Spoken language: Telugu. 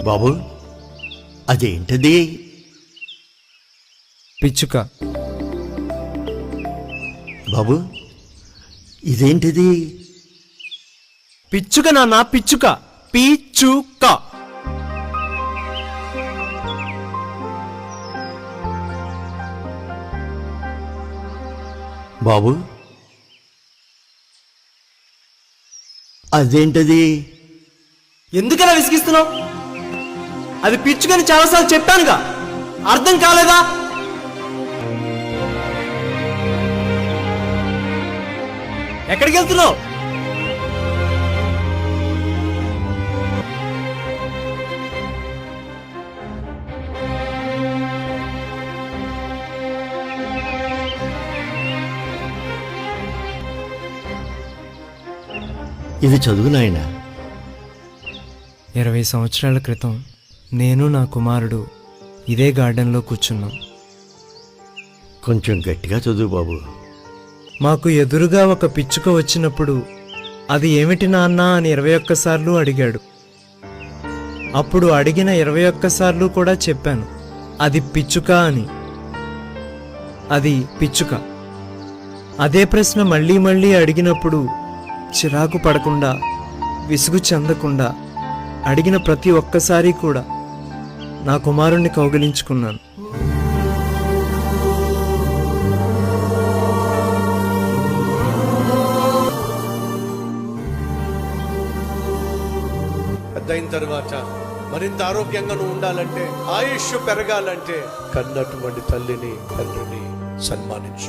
బాబు అదేంటది? పిచ్చుక. బాబు ఇదేంటిది? పిచ్చుక నాన్న, పిచ్చుక. పిచ్చుక. బాబు అదేంటది? ఎందుకలా విసిగిస్తున్నావు? అది పిచ్చుకని చాలాసార్లు చెప్పానుగా, అర్థం కాలేదా? ఎక్కడికి వెళ్తున్నావు? ఇది చదువు నాయనా. 20 సంవత్సరాల క్రితం నేను నా కుమారుడు ఇదే గార్డెన్లో కూర్చున్నాం. కొంచెం గట్టిగా చదువు బాబు. మాకు ఎదురుగా ఒక పిచ్చుక వచ్చినప్పుడు అది ఏమిటి నాన్న అని 21 సార్లు అడిగాడు. అప్పుడు అడిగిన 21 సార్లు కూడా చెప్పాను, అది పిచ్చుక అని. అది పిచ్చుక. అదే ప్రశ్న మళ్ళీ మళ్ళీ అడిగినప్పుడు చిరాకు పడకుండా, విసుగు చెందకుండా అడిగిన ప్రతి ఒక్కసారి కూడా నా కుమారుణ్ణి కౌగిలించుకున్నాను. పెద్దయిన తర్వాత మరింత ఆరోగ్యంగా నువ్వు ఉండాలంటే, ఆయుష్ పెరగాలంటే కన్నటువంటి తల్లిని తండ్రిని సన్మానించు.